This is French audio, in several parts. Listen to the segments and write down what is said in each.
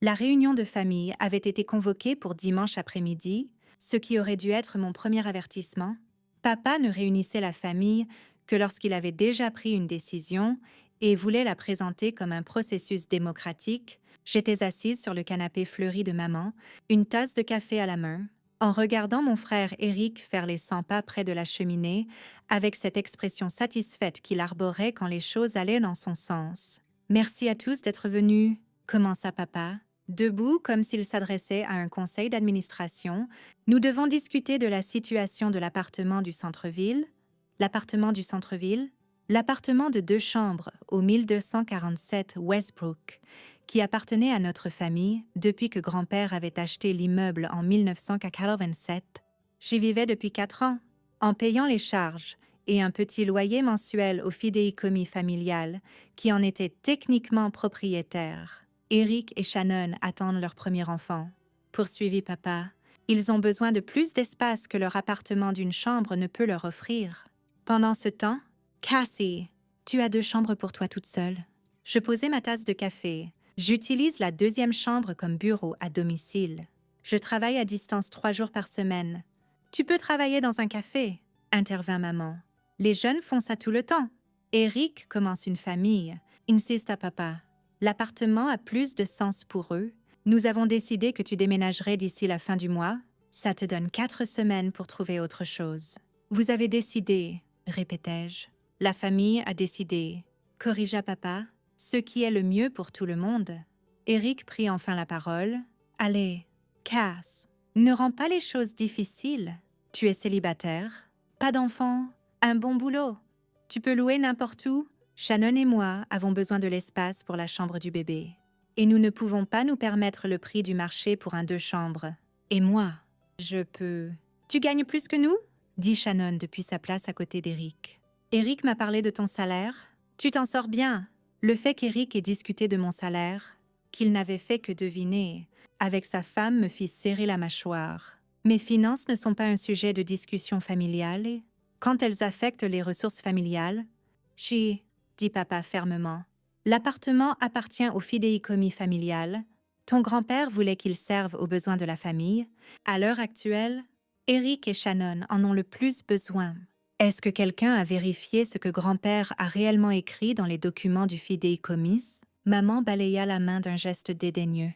La réunion de famille avait été convoquée pour dimanche après-midi, ce qui aurait dû être mon premier avertissement. Papa ne réunissait la famille que lorsqu'il avait déjà pris une décision et voulait la présenter comme un processus démocratique. J'étais assise sur le canapé fleuri de maman, une tasse de café à la main, en regardant mon frère Éric faire les 100 pas près de la cheminée, avec cette expression satisfaite qu'il arborait quand les choses allaient dans son sens. Merci à tous d'être venus, commença papa. Debout, comme s'il s'adressait à un conseil d'administration, nous devons discuter de la situation de l'appartement du centre-ville. L'appartement du centre-ville, l'appartement de 2 chambres au 1247 Westbrook, qui appartenait à notre famille depuis que grand-père avait acheté l'immeuble en 1987. J'y vivais depuis 4 ans, en payant les charges et un petit loyer mensuel au fidéicommis familial, qui en était techniquement propriétaire. Eric et Shannon attendent leur premier enfant. Poursuivit papa, ils ont besoin de plus d'espace que leur appartement d'une chambre ne peut leur offrir. Pendant ce temps, Cassie, tu as 2 chambres pour toi toute seule. Je posais ma tasse de café. J'utilise la 2e chambre comme bureau à domicile. Je travaille à distance 3 jours par semaine. Tu peux travailler dans un café, intervint maman. Les jeunes font ça tout le temps. Eric commence une famille, insiste à papa. L'appartement a plus de sens pour eux. Nous avons décidé que tu déménagerais d'ici la fin du mois. Ça te donne 4 semaines pour trouver autre chose. Vous avez décidé, répétai-je. La famille a décidé, corrigea papa, ce qui est le mieux pour tout le monde. Eric prit enfin la parole. Allez, Cass, ne rends pas les choses difficiles. Tu es célibataire, pas d'enfant, un bon boulot. Tu peux louer n'importe où. Shannon et moi avons besoin de l'espace pour la chambre du bébé. Et nous ne pouvons pas nous permettre le prix du marché pour un 2 chambres. Et moi, je peux... Tu gagnes plus que nous? Dit Shannon depuis sa place à côté d'Eric. Eric m'a parlé de ton salaire. Tu t'en sors bien. Le fait qu'Eric ait discuté de mon salaire, qu'il n'avait fait que deviner, avec sa femme me fit serrer la mâchoire. Mes finances ne sont pas un sujet de discussion familiale. Quand elles affectent les ressources familiales, dit papa fermement. L'appartement appartient au fidéicommis familial. Ton grand-père voulait qu'il serve aux besoins de la famille. À l'heure actuelle, Eric et Shannon en ont le plus besoin. Est-ce que quelqu'un a vérifié ce que grand-père a réellement écrit dans les documents du fidéicommis? Maman balaya la main d'un geste dédaigneux.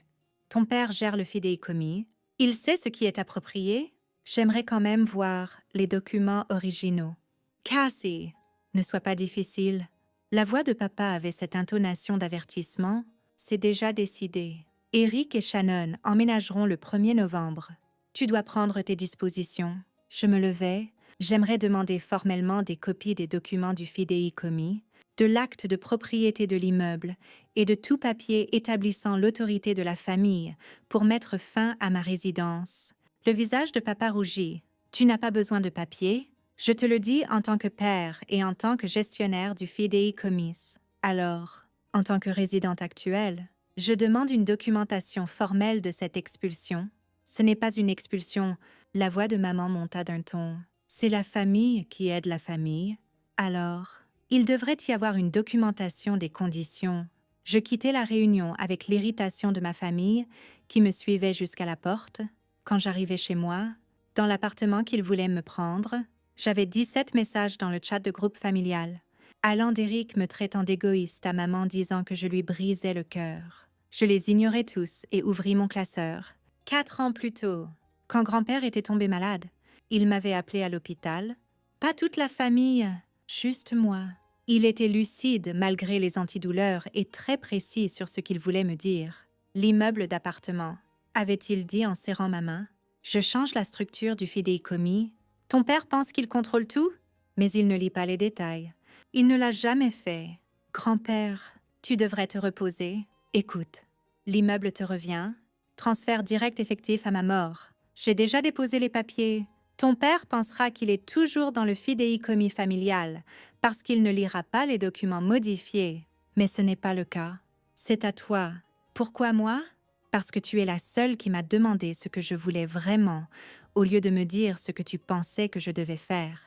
Ton père gère le fidéicommis. Il sait ce qui est approprié. J'aimerais quand même voir les documents originaux. Cassie, ne sois pas difficile. La voix de papa avait cette intonation d'avertissement. C'est déjà décidé. Eric et Shannon emménageront le 1er novembre. Tu dois prendre tes dispositions. Je me levai. J'aimerais demander formellement des copies des documents du fidéicommis, de l'acte de propriété de l'immeuble et de tout papier établissant l'autorité de la famille pour mettre fin à ma résidence. Le visage de papa rougit. Tu n'as pas besoin de papier. Je te le dis en tant que père et en tant que gestionnaire du fidéicommis. Alors, en tant que résidente actuelle, je demande une documentation formelle de cette expulsion. Ce n'est pas une expulsion. La voix de maman monta d'un ton. C'est la famille qui aide la famille. Alors, il devrait y avoir une documentation des conditions. Je quittai la réunion avec l'irritation de ma famille qui me suivait jusqu'à la porte. Quand j'arrivai chez moi, dans l'appartement qu'ils voulaient me prendre, j'avais 17 messages dans le chat de groupe familial, allant d'Éric me traitant d'égoïste à maman disant que je lui brisais le cœur. Je les ignorais tous et ouvris mon classeur. 4 ans plus tôt, quand grand-père était tombé malade, il m'avait appelé à l'hôpital. Pas toute la famille, juste moi. Il était lucide malgré les antidouleurs et très précis sur ce qu'il voulait me dire. L'immeuble d'appartement, avait-il dit en serrant ma main. Je change la structure du fidéicommis. Ton père pense qu'il contrôle tout, mais il ne lit pas les détails. Il ne l'a jamais fait. Grand-père, tu devrais te reposer. Écoute, l'immeuble te revient. Transfert direct effectif à ma mort. J'ai déjà déposé les papiers. Ton père pensera qu'il est toujours dans le fidéicommis familial parce qu'il ne lira pas les documents modifiés. Mais ce n'est pas le cas. C'est à toi. Pourquoi moi? Parce que tu es la seule qui m'a demandé ce que je voulais vraiment, au lieu de me dire ce que tu pensais que je devais faire.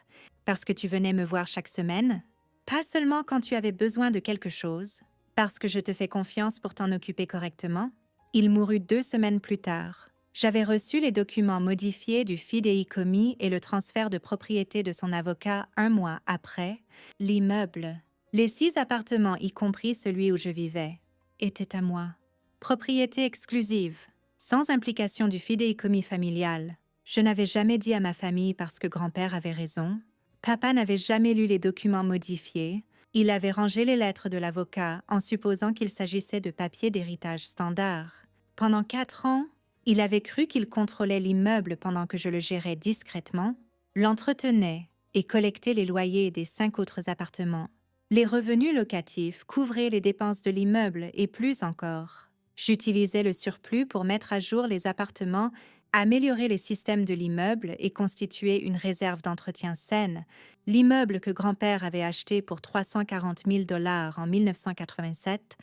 Parce que tu venais me voir chaque semaine? Pas seulement quand tu avais besoin de quelque chose. Parce que je te fais confiance pour t'en occuper correctement? Il mourut 2 semaines plus tard. J'avais reçu les documents modifiés du fidéicommis et le transfert de propriété de son avocat 1 mois après. L'immeuble, les 6 appartements, y compris celui où je vivais, étaient à moi. Propriété exclusive, sans implication du fidéicommis familial. Je n'avais jamais dit à ma famille parce que grand-père avait raison. Papa n'avait jamais lu les documents modifiés. Il avait rangé les lettres de l'avocat en supposant qu'il s'agissait de papiers d'héritage standard. Pendant 4 ans, il avait cru qu'il contrôlait l'immeuble pendant que je le gérais discrètement, l'entretenait et collectait les loyers des 5 autres appartements. Les revenus locatifs couvraient les dépenses de l'immeuble et plus encore. J'utilisais le surplus pour mettre à jour les appartements, améliorer les systèmes de l'immeuble et constituer une réserve d'entretien saine. L'immeuble que grand-père avait acheté pour 340 000 $ en 1987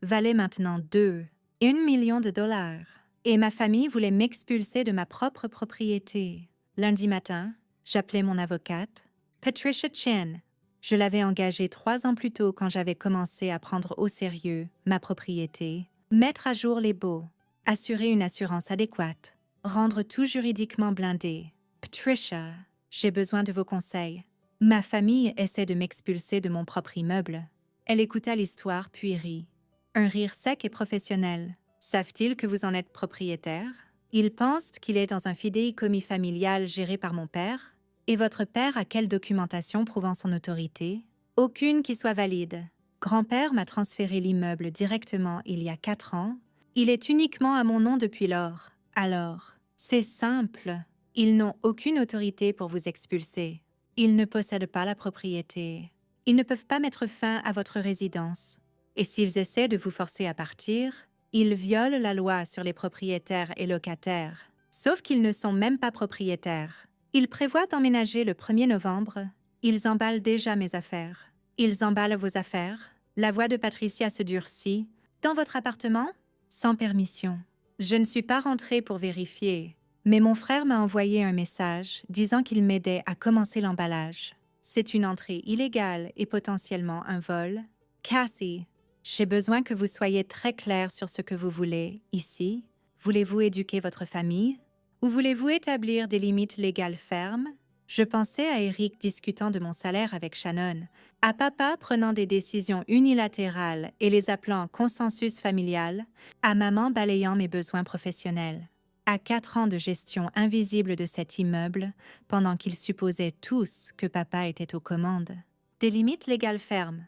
valait maintenant 2,1 million de dollars. Et ma famille voulait m'expulser de ma propre propriété. Lundi matin, j'appelais mon avocate, Patricia Chin. Je l'avais engagée 3 ans plus tôt quand j'avais commencé à prendre au sérieux ma propriété, mettre à jour les baux, assurer une assurance adéquate, rendre tout juridiquement blindé. Patricia, j'ai besoin de vos conseils. Ma famille essaie de m'expulser de mon propre immeuble. Elle écouta l'histoire puis rit. Un rire sec et professionnel. Savent-ils que vous en êtes propriétaire? Ils pensent qu'il est dans un fidéicommis familial géré par mon père. Et votre père a quelle documentation prouvant son autorité? Aucune qui soit valide. Grand-père m'a transféré l'immeuble directement il y a 4 ans. Il est uniquement à mon nom depuis lors. Alors, c'est simple. Ils n'ont aucune autorité pour vous expulser. Ils ne possèdent pas la propriété. Ils ne peuvent pas mettre fin à votre résidence. Et s'ils essaient de vous forcer à partir, ils violent la loi sur les propriétaires et locataires. Sauf qu'ils ne sont même pas propriétaires. Ils prévoient d'emménager le 1er novembre. Ils emballent déjà mes affaires. Ils emballent vos affaires. La voix de Patricia se durcit. Dans votre appartement? Sans permission. Je ne suis pas rentrée pour vérifier, mais mon frère m'a envoyé un message disant qu'il m'aidait à commencer l'emballage. C'est une entrée illégale et potentiellement un vol. Cassie, j'ai besoin que vous soyez très clair sur ce que vous voulez ici. Voulez-vous éduquer votre famille? Ou voulez-vous établir des limites légales fermes? Je pensais à Eric discutant de mon salaire avec Shannon, à papa prenant des décisions unilatérales et les appelant consensus familial, à maman balayant mes besoins professionnels. À 4 ans de gestion invisible de cet immeuble, pendant qu'ils supposaient tous que papa était aux commandes. Des limites légales fermes,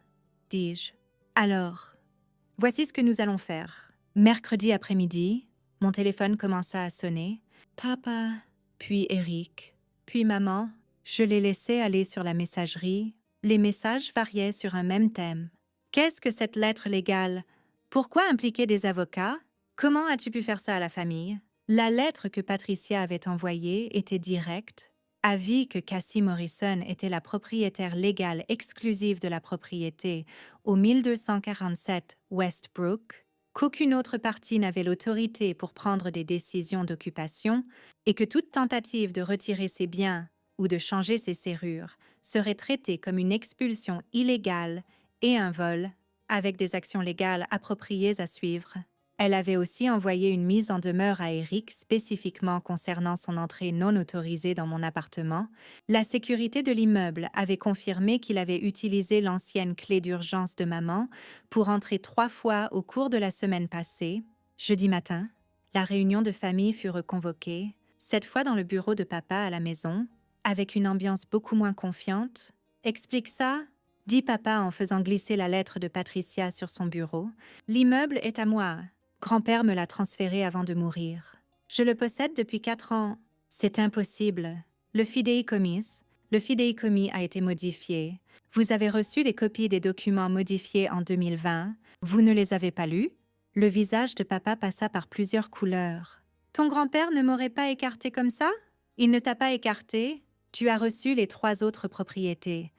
dis-je. Alors, voici ce que nous allons faire. Mercredi après-midi, mon téléphone commença à sonner. Papa, puis Eric, puis maman. Je les laissais aller sur la messagerie. Les messages variaient sur un même thème. Qu'est-ce que cette lettre légale? Pourquoi impliquer des avocats? Comment as-tu pu faire ça à la famille? La lettre que Patricia avait envoyée était directe. Avis que Cassie Morrison était la propriétaire légale exclusive de la propriété au 1247 Westbrook, qu'aucune autre partie n'avait l'autorité pour prendre des décisions d'occupation et que toute tentative de retirer ses biens ou de changer ses serrures serait traitée comme une expulsion illégale et un vol, avec des actions légales appropriées à suivre. Elle avait aussi envoyé une mise en demeure à Eric spécifiquement concernant son entrée non autorisée dans mon appartement. La sécurité de l'immeuble avait confirmé qu'il avait utilisé l'ancienne clé d'urgence de maman pour entrer 3 fois au cours de la semaine passée. Jeudi matin, la réunion de famille fut reconvoquée, cette fois dans le bureau de papa à la maison, avec une ambiance beaucoup moins confiante. « Explique ça », dit papa en faisant glisser la lettre de Patricia sur son bureau. « L'immeuble est à moi. Grand-père me l'a transféré avant de mourir. Je le possède depuis 4 ans. C'est impossible. Le fidéicommis a été modifié. Vous avez reçu les copies des documents modifiés en 2020. Vous ne les avez pas lus? » Le visage de papa passa par plusieurs couleurs. « Ton grand-père ne m'aurait pas écarté comme ça? Il ne t'a pas écarté. Tu as reçu les 3 autres propriétés.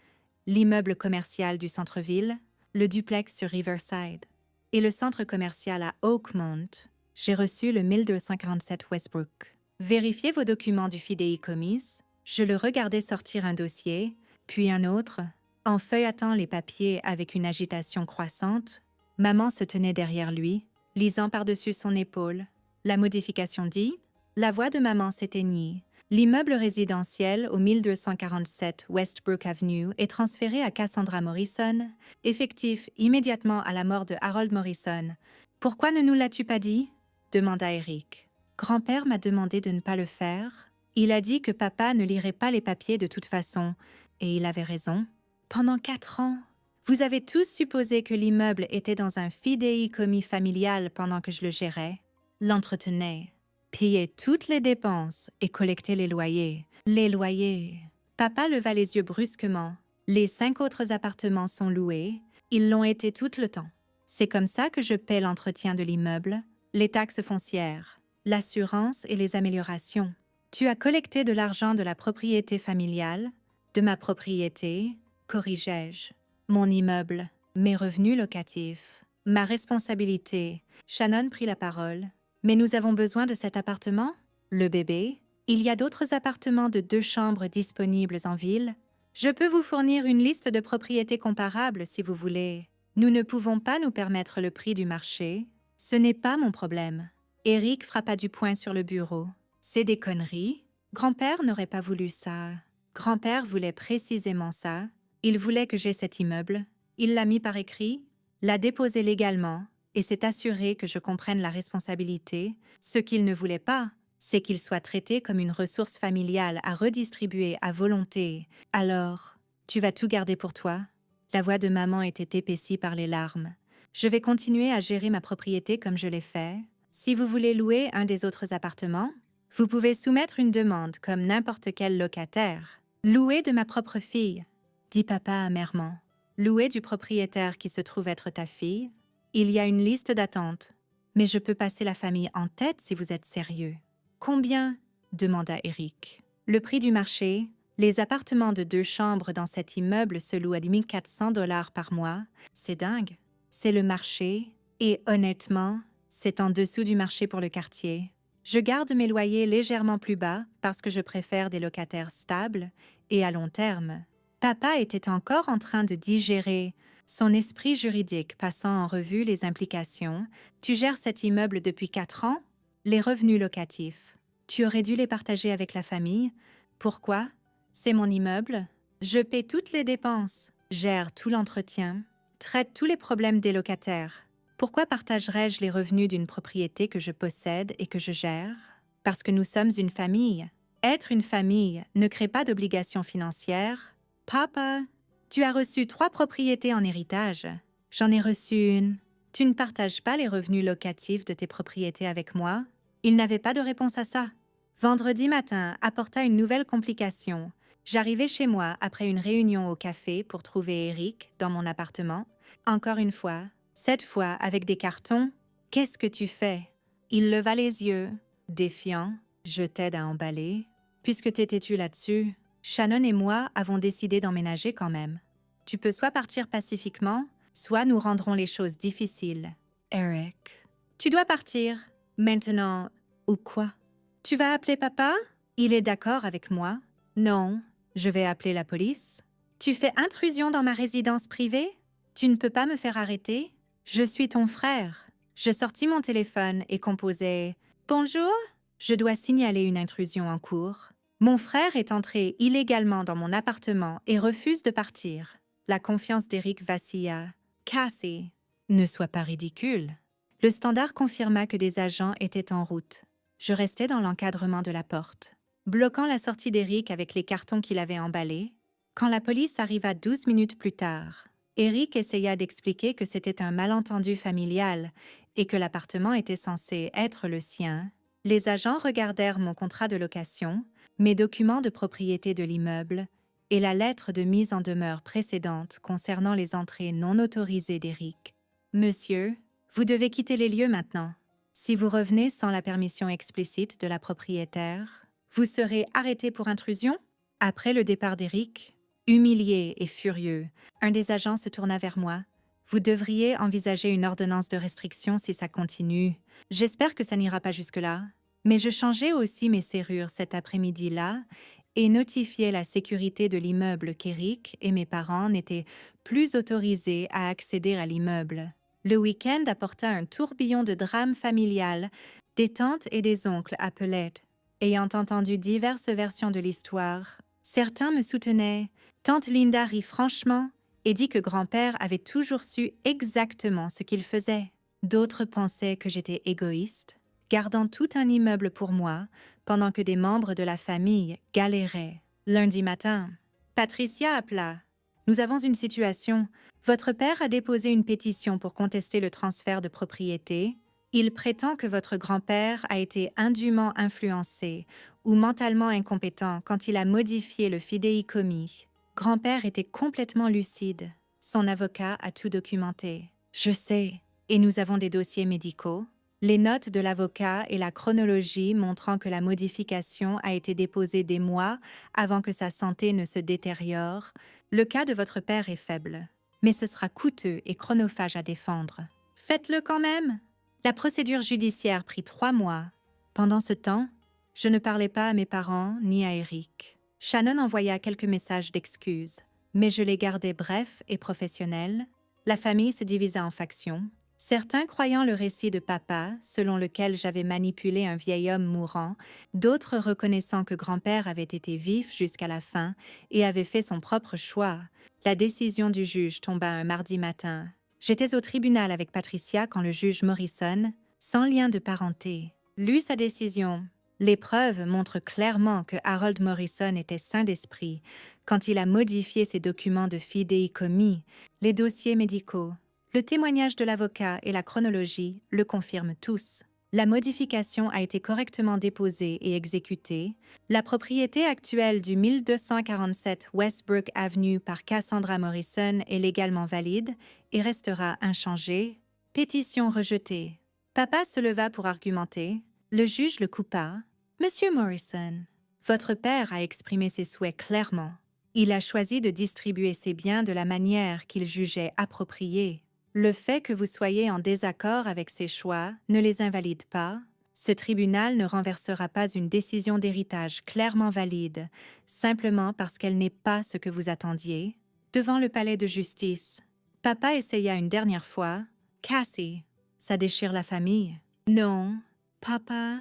L'immeuble commercial du centre-ville, le duplex sur Riverside et le centre commercial à Oakmont. J'ai reçu le 1247 Westbrook. Vérifiez vos documents du fidéicommis. » Je le regardais sortir un dossier, puis un autre. En feuilletant les papiers avec une agitation croissante, maman se tenait derrière lui. lisant par-dessus son épaule. La modification dit: la voix de maman s'éteignit. L'immeuble résidentiel au 1247 Westbrook Avenue est transféré à Cassandra Morrison, effectif immédiatement à la mort de Harold Morrison. Pourquoi ne nous l'as-tu pas dit? Demanda Eric. Grand-père m'a demandé de ne pas le faire. Il a dit que papa ne lirait pas les papiers de toute façon, et il avait raison. Pendant 4 ans, vous avez tous supposé que l'immeuble était dans un fidéicommis familial pendant que je le gérais, l'entretenais, payais toutes les dépenses et collectais les loyers. Les loyers. Papa leva les yeux brusquement. Les 5 autres appartements sont loués. Ils l'ont été tout le temps. C'est comme ça que je paie l'entretien de l'immeuble, les taxes foncières, l'assurance et les améliorations. Tu as collecté de l'argent de la propriété familiale, de ma propriété, corrigeai-je. Mon immeuble, mes revenus locatifs, ma responsabilité. Shannon prit la parole. Mais nous avons besoin de cet appartement? Le bébé? Il y a d'autres appartements de 2 chambres disponibles en ville. Je peux vous fournir une liste de propriétés comparables si vous voulez. Nous ne pouvons pas nous permettre le prix du marché. Ce n'est pas mon problème. Eric frappa du poing sur le bureau. C'est des conneries. Grand-père n'aurait pas voulu ça. Grand-père voulait précisément ça. Il voulait que j'aie cet immeuble. Il l'a mis par écrit, l'a déposé légalement et s'est assuré que je comprenne la responsabilité. Ce qu'il ne voulait pas, c'est qu'il soit traité comme une ressource familiale à redistribuer à volonté. Alors, tu vas tout garder pour toi? La voix de maman était épaissie par les larmes. Je vais continuer à gérer ma propriété comme je l'ai fait. Si vous voulez louer un des autres appartements, vous pouvez soumettre une demande comme n'importe quel locataire. Louer de ma propre fille, dit papa amèrement. Louer du propriétaire qui se trouve être ta fille. Il y a une liste d'attente. Mais je peux passer la famille en tête si vous êtes sérieux. Combien? Demanda Eric. Le prix du marché. Les appartements de 2 chambres dans cet immeuble se louent à 1 400 $ par mois. C'est dingue. C'est le marché. Et honnêtement, c'est en dessous du marché pour le quartier. Je garde mes loyers légèrement plus bas parce que je préfère des locataires stables et à long terme. Papa était encore en train de digérer, son esprit juridique passant en revue les implications. Tu gères cet immeuble depuis 4 ans? Les revenus locatifs. Tu aurais dû les partager avec la famille. Pourquoi? C'est mon immeuble. Je paie toutes les dépenses, gère tout l'entretien, traite tous les problèmes des locataires. Pourquoi partagerais-je les revenus d'une propriété que je possède et que je gère? Parce que nous sommes une famille. Être une famille ne crée pas d'obligations financières. Papa, tu as reçu 3 propriétés en héritage. J'en ai reçu une. Tu ne partages pas les revenus locatifs de tes propriétés avec moi? Il n'avait pas de réponse à ça. Vendredi matin apporta une nouvelle complication. J'arrivais chez moi après une réunion au café pour trouver Eric dans mon appartement. Encore une fois, cette fois avec des cartons. Qu'est-ce que tu fais? Il leva les yeux, défiant. Je t'aide à emballer. Puisque t'étais-tu là-dessus? Shannon et moi avons décidé d'emménager quand même. Tu peux soit partir pacifiquement, soit nous rendrons les choses difficiles. Eric, tu dois partir. Maintenant, ou quoi? Tu vas appeler papa? Il est d'accord avec moi? Non, je vais appeler la police. Tu fais intrusion dans ma résidence privée? Tu ne peux pas me faire arrêter? Je suis ton frère. Je sortis mon téléphone et composai « Bonjour ?» Je dois signaler une intrusion en cours. Mon frère est entré illégalement dans mon appartement et refuse de partir. La confiance d'Eric vacilla. Cassie, ne sois pas ridicule. Le standard confirma que des agents étaient en route. Je restais dans l'encadrement de la porte, bloquant la sortie d'Eric avec les cartons qu'il avait emballés. Quand la police arriva 12 minutes plus tard, Eric essaya d'expliquer que c'était un malentendu familial et que l'appartement était censé être le sien. Les agents regardèrent mon contrat de location, mes documents de propriété de l'immeuble et la lettre de mise en demeure précédente concernant les entrées non autorisées d'Eric. « Monsieur, vous devez quitter les lieux maintenant. Si vous revenez sans la permission explicite de la propriétaire, vous serez arrêté pour intrusion. » Après le départ d'Eric, humilié et furieux, un des agents se tourna vers moi. « Vous devriez envisager une ordonnance de restriction si ça continue. J'espère que ça n'ira pas jusque-là. » Mais je changeais aussi mes serrures cet après-midi-là et notifiais la sécurité de l'immeuble qu'Eric et mes parents n'étaient plus autorisés à accéder à l'immeuble. Le week-end apporta un tourbillon de drames familial, des tantes et des oncles appelaient. Ayant entendu diverses versions de l'histoire, certains me soutenaient. Tante Linda rit franchement et dit que grand-père avait toujours su exactement ce qu'il faisait. D'autres pensaient que j'étais égoïste, gardant tout un immeuble pour moi, pendant que des membres de la famille galéraient. Lundi matin, Patricia appela. Nous avons une situation. Votre père a déposé une pétition pour contester le transfert de propriété. Il prétend que votre grand-père a été indûment influencé ou mentalement incompétent quand il a modifié le fidéicommis. Grand-père était complètement lucide. Son avocat a tout documenté. Je sais. Et nous avons des dossiers médicaux. Les notes de l'avocat et la chronologie montrant que la modification a été déposée des mois avant que sa santé ne se détériore. Le cas de votre père est faible, mais ce sera coûteux et chronophage à défendre. Faites-le quand même! La procédure judiciaire prit 3 mois. Pendant ce temps, je ne parlais pas à mes parents ni à Eric. Shannon envoya quelques messages d'excuses, mais je les gardais brefs et professionnels. La famille se divisa en factions. Certains croyant le récit de papa, selon lequel j'avais manipulé un vieil homme mourant, d'autres reconnaissant que grand-père avait été vif jusqu'à la fin et avait fait son propre choix. La décision du juge tomba un mardi matin. J'étais au tribunal avec Patricia quand le juge Morrison, sans lien de parenté, lut sa décision. Les preuves montrent clairement que Harold Morrison était sain d'esprit quand il a modifié ses documents de fidéicommis, les dossiers médicaux. Le témoignage de l'avocat et la chronologie le confirment tous. La modification a été correctement déposée et exécutée. La propriété actuelle du 1247 Westbrook Avenue par Cassandra Morrison est légalement valide et restera inchangée. Pétition rejetée. Papa se leva pour argumenter. Le juge le coupa. Monsieur Morrison, votre père a exprimé ses souhaits clairement. Il a choisi de distribuer ses biens de la manière qu'il jugeait appropriée. Le fait que vous soyez en désaccord avec ces choix ne les invalide pas. Ce tribunal ne renversera pas une décision d'héritage clairement valide, simplement parce qu'elle n'est pas ce que vous attendiez. Devant le palais de justice, papa essaya une dernière fois. Cassie, ça déchire la famille. Non, papa.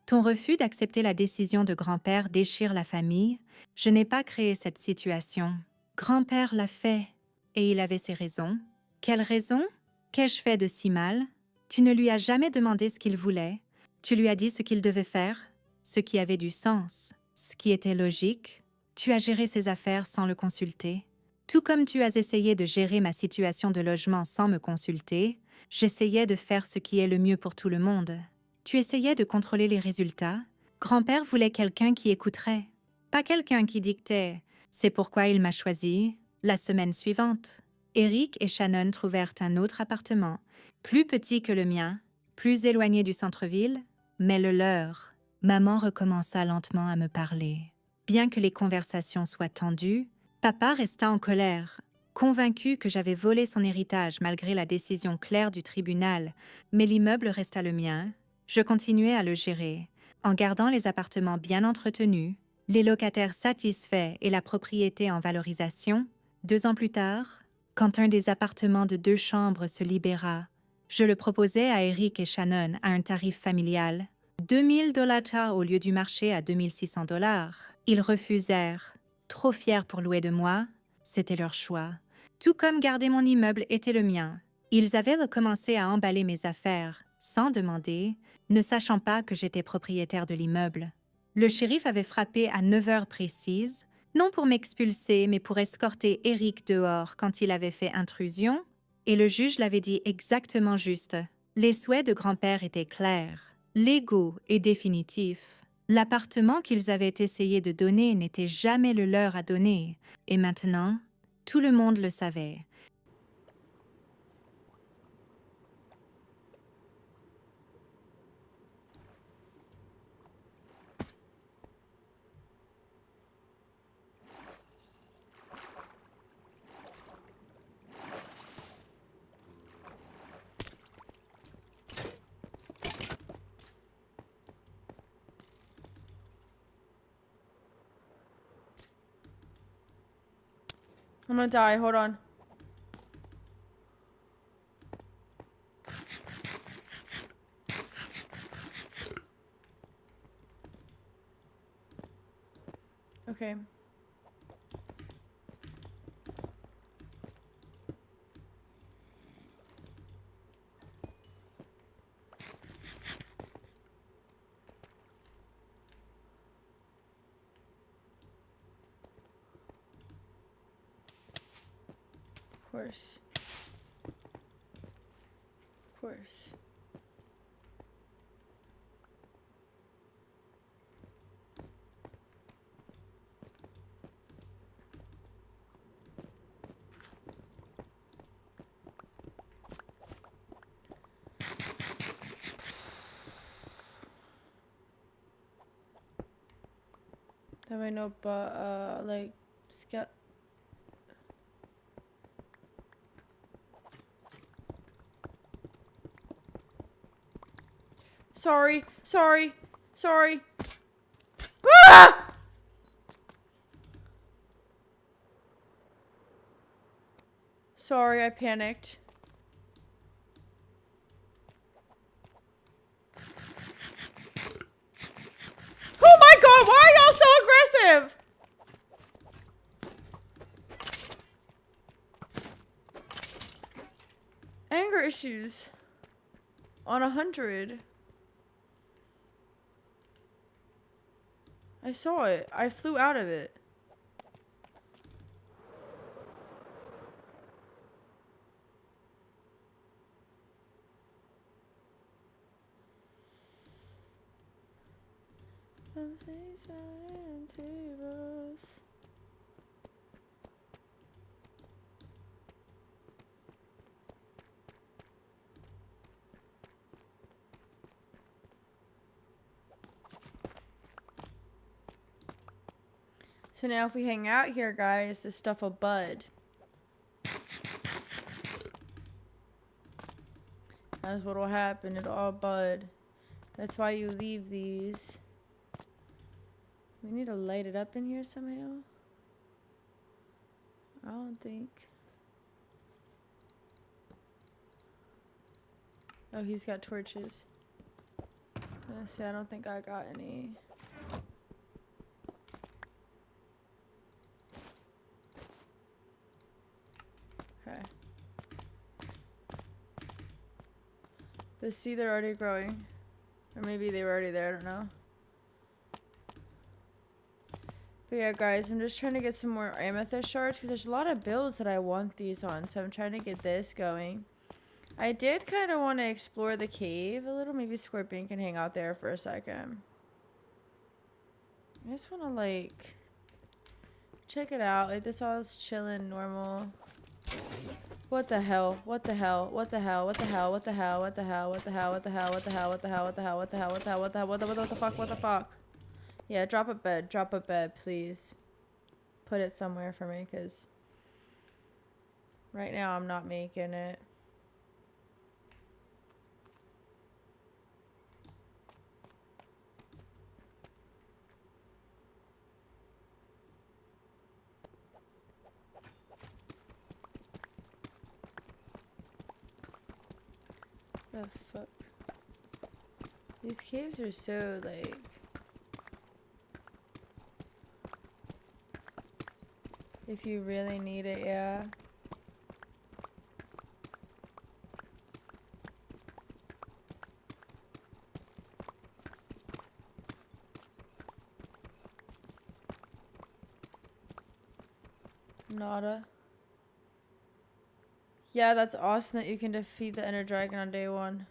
Ton refus d'accepter la décision de grand-père déchire la famille. Je n'ai pas créé cette situation. Grand-père l'a fait, et il avait ses raisons. Quelle raison? Qu'ai-je fait de si mal? Tu ne lui as jamais demandé ce qu'il voulait. Tu lui as dit ce qu'il devait faire, ce qui avait du sens, ce qui était logique. Tu as géré ses affaires sans le consulter. Tout comme tu as essayé de gérer ma situation de logement sans me consulter, j'essayais de faire ce qui est le mieux pour tout le monde. Tu essayais de contrôler les résultats. Grand-père voulait quelqu'un qui écouterait, pas quelqu'un qui dictait. C'est pourquoi il m'a choisi la semaine suivante. Eric et Shannon trouvèrent un autre appartement, plus petit que le mien, plus éloigné du centre-ville, mais le leur. Maman recommença lentement à me parler. Bien que les conversations soient tendues, papa resta en colère, convaincu que j'avais volé son héritage malgré la décision claire du tribunal, mais l'immeuble resta le mien. Je continuais à le gérer, en gardant les appartements bien entretenus, les locataires satisfaits et la propriété en valorisation. 2 ans plus tard, quand un des appartements de 2 chambres se libéra, je le proposai à Eric et Shannon à un tarif familial, 2000 $ au lieu du marché à 2600 $. Ils refusèrent. Trop fiers pour louer de moi, c'était leur choix. Tout comme garder mon immeuble était le mien. Ils avaient recommencé à emballer mes affaires, sans demander, ne sachant pas que j'étais propriétaire de l'immeuble. Le shérif avait frappé à 9 heures précises, non pour m'expulser, mais pour escorter Eric dehors quand il avait fait intrusion, et le juge l'avait dit exactement juste. Les souhaits de grand-père étaient clairs, légaux et définitifs. L'appartement qu'ils avaient essayé de donner n'était jamais le leur à donner, et maintenant, tout le monde le savait. I'm gonna die. Hold on. Okay. Of course. Of course. That way no, but, like, Sorry. Ah! Sorry, I panicked. Oh my god, why are y'all so aggressive? Anger issues. On 100. I saw it. I flew out of it. So now if we hang out here, guys, this stuff will bud. That's what will happen. It'll all bud. That's why you leave these. We need to light it up in here somehow. I don't think. Oh, he's got torches. Let's see, I don't think I got any. Okay. The see, they're already growing. Or maybe they were already there, I don't know. But yeah, guys, I'm just trying to get some more amethyst shards because there's a lot of builds that I want these on. So I'm trying to get this going. I did kind of want to explore the cave a little. Maybe Scorpion can hang out there for a second. I just want to, like, check it out. Like, this all is chilling, normal. What the hell? What the hell? What the hell? What the hell? What the hell? What the hell? What the hell? What the hell? What the hell? What the hell? What the hell? What the hell? What the hell? What the hell? What the fuck? What the fuck? Yeah, drop a bed. Drop a bed, please. Put it somewhere for me, because right now I'm not making it. The fuck? These caves are so, like... If you really need it, yeah. Nada. Yeah, that's awesome that you can defeat the Ender Dragon on day 1.